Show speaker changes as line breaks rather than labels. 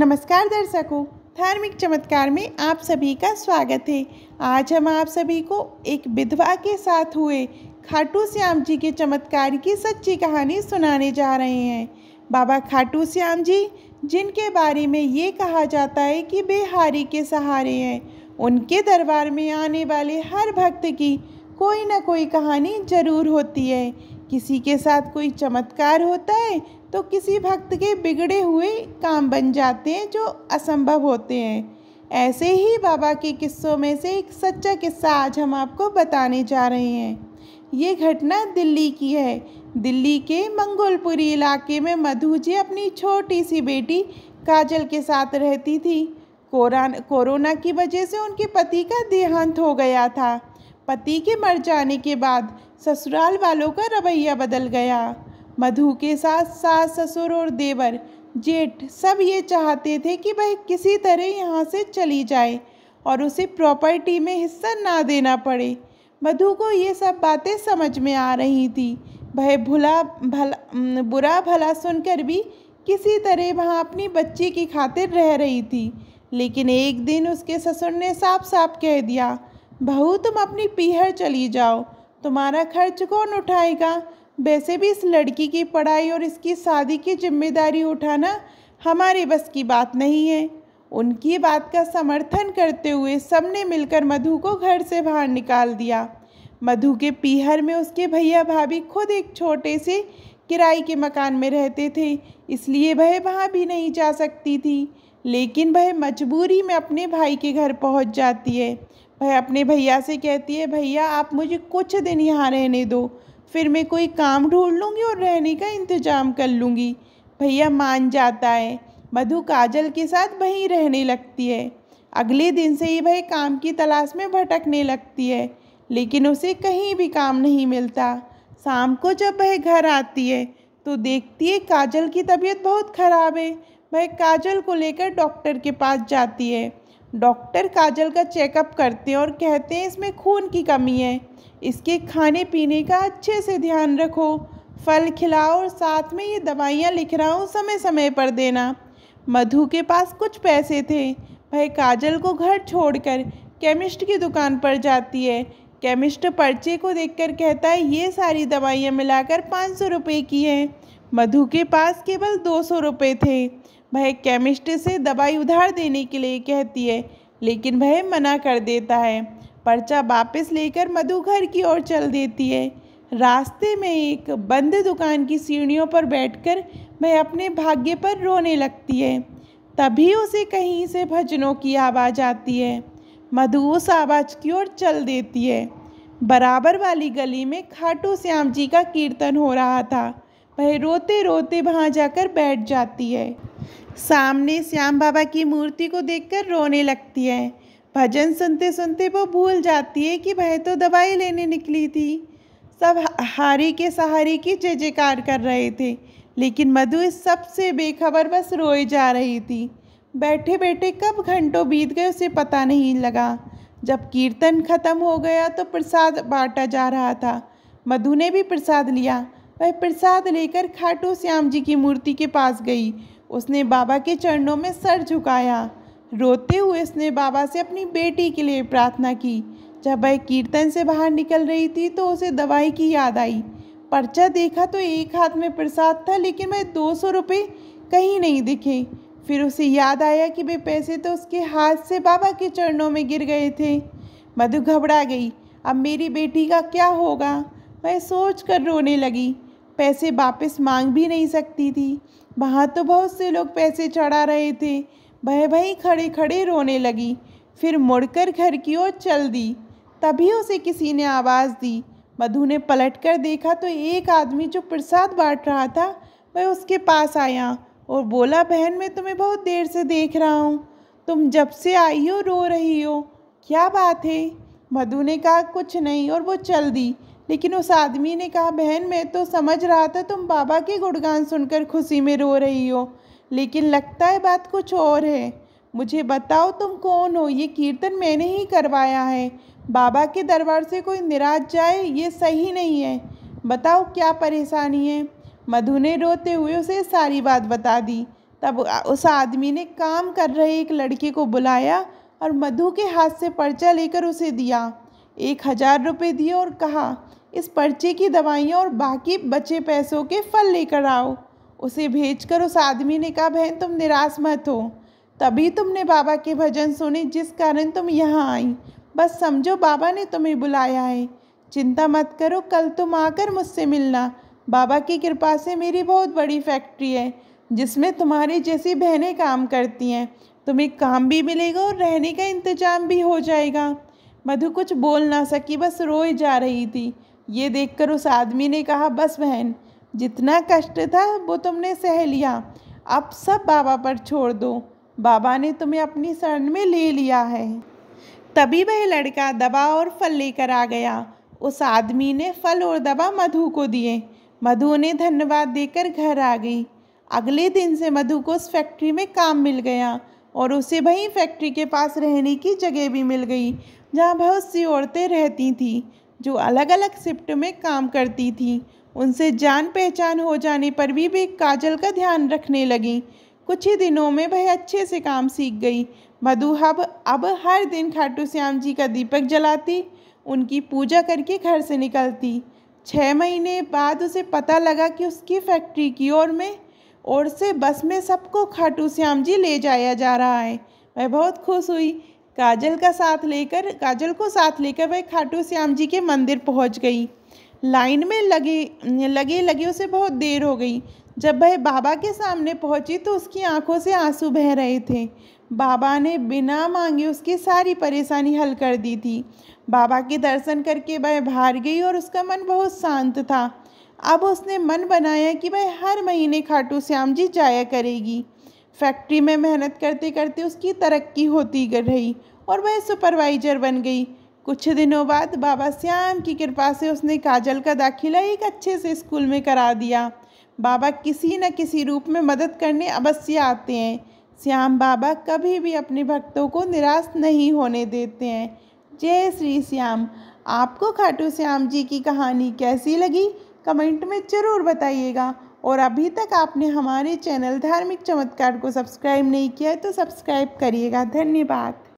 नमस्कार दर्शकों, धार्मिक चमत्कार में आप सभी का स्वागत है। आज हम आप सभी को एक विधवा के साथ हुए खाटू श्याम जी के चमत्कार की सच्ची कहानी सुनाने जा रहे हैं। बाबा खाटू श्याम जी, जिनके बारे में ये कहा जाता है कि बेहारी के सहारे हैं, उनके दरबार में आने वाले हर भक्त की कोई ना कोई कहानी जरूर होती है। किसी के साथ कोई चमत्कार होता है तो किसी भक्त के बिगड़े हुए काम बन जाते हैं जो असंभव होते हैं। ऐसे ही बाबा के किस्सों में से एक सच्चा किस्सा आज हम आपको बताने जा रहे हैं। ये घटना दिल्ली की है। दिल्ली के मंगोलपुरी इलाके में मधु जी अपनी छोटी सी बेटी काजल के साथ रहती थी। कोरोना की वजह से उनके पति का देहांत हो गया था। पति के मर जाने के बाद ससुराल वालों का रवैया बदल गया। मधु के साथ सास, ससुर और देवर, जेठ सब ये चाहते थे कि वह किसी तरह यहाँ से चली जाए और उसे प्रॉपर्टी में हिस्सा ना देना पड़े। मधु को ये सब बातें समझ में आ रही थी। वह बुरा भला सुनकर भी किसी तरह वहाँ अपनी बच्ची की खातिर रह रही थी। लेकिन एक दिन उसके ससुर ने साफ साफ कह दिया, बहू तुम अपनी पीहर चली जाओ, तुम्हारा खर्च कौन उठाएगा? वैसे भी इस लड़की की पढ़ाई और इसकी शादी की जिम्मेदारी उठाना हमारे बस की बात नहीं है। उनकी बात का समर्थन करते हुए सबने मिलकर मधु को घर से बाहर निकाल दिया। मधु के पीहर में उसके भैया भाभी खुद एक छोटे से किराए के मकान में रहते थे, इसलिए वह वहाँ भी नहीं जा सकती थी। लेकिन वह मजबूरी में अपने भाई के घर पहुँच जाती है। वह अपने भैया से कहती है, भैया आप मुझे कुछ दिन यहाँ रहने दो, फिर मैं कोई काम ढूंढ लूँगी और रहने का इंतज़ाम कर लूँगी। भैया मान जाता है। मधु काजल के साथ वहीं रहने लगती है। अगले दिन से ही वह काम की तलाश में भटकने लगती है, लेकिन उसे कहीं भी काम नहीं मिलता। शाम को जब वह घर आती है तो देखती है काजल की तबीयत बहुत ख़राब है। वह काजल को लेकर डॉक्टर के पास जाती है। डॉक्टर काजल का चेकअप करते हैं और कहते हैं इसमें खून की कमी है, इसके खाने पीने का अच्छे से ध्यान रखो, फल खिलाओ और साथ में ये दवाइयाँ लिख रहा हूँ समय समय पर देना। मधु के पास कुछ पैसे थे। वह काजल को घर छोड़कर केमिस्ट की दुकान पर जाती है। केमिस्ट पर्चे को देखकर कहता है ये सारी दवाइयाँ मिलाकर 500 रुपये की हैं। मधु के पास केवल 200 रुपये थे। वह केमिस्ट से दवाई उधार देने के लिए कहती है, लेकिन वह मना कर देता है। पर्चा वापस लेकर मधु घर की ओर चल देती है। रास्ते में एक बंद दुकान की सीढ़ियों पर बैठकर वह अपने भाग्य पर रोने लगती है। तभी उसे कहीं से भजनों की आवाज़ आती है। मधु उस आवाज़ की ओर चल देती है। बराबर वाली गली में खाटू श्याम जी का कीर्तन हो रहा था। वह रोते रोते वहाँ जाकर बैठ जाती है। सामने श्याम बाबा की मूर्ति को देखकर रोने लगती है। भजन सुनते सुनते वो भूल जाती है कि वह तो दवाई लेने निकली थी। सब हारी के सहारे की जय जयकार कर रहे थे, लेकिन मधु इस सब से बेखबर बस रोए जा रही थी। बैठे बैठे कब घंटों बीत गए उसे पता नहीं लगा। जब कीर्तन खत्म हो गया तो प्रसाद बांटा जा रहा था। मधु ने भी प्रसाद लिया। वह प्रसाद लेकर खाटू श्याम जी की मूर्ति के पास गई। उसने बाबा के चरणों में सर झुकाया। रोते हुए उसने बाबा से अपनी बेटी के लिए प्रार्थना की। जब वह कीर्तन से बाहर निकल रही थी तो उसे दवाई की याद आई। पर्चा देखा तो एक हाथ में प्रसाद था, लेकिन वह 200 रुपये कहीं नहीं दिखे। फिर उसे याद आया कि वे पैसे तो उसके हाथ से बाबा के चरणों में गिर गए थे। मधु घबरा गई। अब मेरी बेटी का क्या होगा? वह सोच कर रोने लगी। पैसे वापस मांग भी नहीं सकती थी। वहाँ तो बहुत से लोग पैसे चढ़ा रहे थे। वह वहीं खड़े खड़े रोने लगी। फिर मुड़कर घर की ओर चल दी। तभी उसे किसी ने आवाज़ दी। मधु ने पलटकर देखा तो एक आदमी जो प्रसाद बांट रहा था वह उसके पास आया और बोला, बहन मैं तुम्हें बहुत देर से देख रहा हूँ, तुम जब से आई हो रो रही हो, क्या बात है? मधु ने कहा कुछ नहीं और वो चल दी। लेकिन उस आदमी ने कहा, बहन मैं तो समझ रहा था तुम बाबा के गुणगान सुनकर खुशी में रो रही हो, लेकिन लगता है बात कुछ और है। मुझे बताओ तुम कौन हो? ये कीर्तन मैंने ही करवाया है। बाबा के दरबार से कोई निराश जाए ये सही नहीं है। बताओ क्या परेशानी है? मधु ने रोते हुए उसे सारी बात बता दी। तब उस आदमी ने काम कर रहे एक लड़के को बुलाया और मधु के हाथ से पर्चा लेकर उसे दिया। 1000 रुपये दिए और कहा, इस पर्चे की दवाइयाँ और बाकी बचे पैसों के फल लेकर आओ। उसे भेजकर उस आदमी ने कहा, बहन तुम निराश मत हो, तभी तुमने बाबा के भजन सुने जिस कारण तुम यहाँ आई। बस समझो बाबा ने तुम्हें बुलाया है। चिंता मत करो, कल तुम आकर मुझसे मिलना। बाबा की कृपा से मेरी बहुत बड़ी फैक्ट्री है जिसमें तुम्हारी जैसी बहनें काम करती हैं। तुम्हें काम भी मिलेगा और रहने का इंतजाम भी हो जाएगा। मधु कुछ बोल ना सकी, बस रोए जा रही थी। ये देखकर उस आदमी ने कहा, बस बहन, जितना कष्ट था वो तुमने सह लिया, अब सब बाबा पर छोड़ दो। बाबा ने तुम्हें अपनी शरण में ले लिया है। तभी वह लड़का दवा और फल लेकर आ गया। उस आदमी ने फल और दवा मधु को दिए। मधु ने धन्यवाद देकर घर आ गई। अगले दिन से मधु को उस फैक्ट्री में काम मिल गया और उसे वहीं फैक्ट्री के पास रहने की जगह भी मिल गई, जहाँ बहुत सी औरतें रहती थीं जो अलग अलग शिफ्ट में काम करती थीं। उनसे जान पहचान हो जाने पर भी वे काजल का ध्यान रखने लगीं। कुछ ही दिनों में वह अच्छे से काम सीख गई। मधु अब हर दिन खाटू श्याम जी का दीपक जलाती, उनकी पूजा करके घर से निकलती। 6 महीने बाद उसे पता लगा कि उसकी फैक्ट्री की ओर से बस में सबको खाटू श्याम जी ले जाया जा रहा है। वह बहुत खुश हुई। काजल को साथ लेकर वह खाटू श्याम जी के मंदिर पहुंच गई। लाइन में लगे उसे बहुत देर हो गई। जब वह बाबा के सामने पहुंची तो उसकी आंखों से आंसू बह रहे थे। बाबा ने बिना मांगे उसकी सारी परेशानी हल कर दी थी। बाबा के दर्शन करके वह बाहर गई और उसका मन बहुत शांत था। अब उसने मन बनाया कि वह हर महीने खाटू श्याम जी जाया करेगी। फैक्ट्री में मेहनत करते करते उसकी तरक्की होती रही और वह सुपरवाइजर बन गई। कुछ दिनों बाद बाबा श्याम की कृपा से उसने काजल का दाखिला एक अच्छे से स्कूल में करा दिया। बाबा किसी न किसी रूप में मदद करने अवश्य आते हैं। श्याम बाबा कभी भी अपने भक्तों को निराश नहीं होने देते हैं। जय श्री श्याम। आपको खाटू श्याम जी की कहानी कैसी लगी, कमेंट में ज़रूर बताइएगा। और अभी तक आपने हमारे चैनल धार्मिक चमत्कार को सब्सक्राइब नहीं किया है तो सब्सक्राइब करिएगा। धन्यवाद।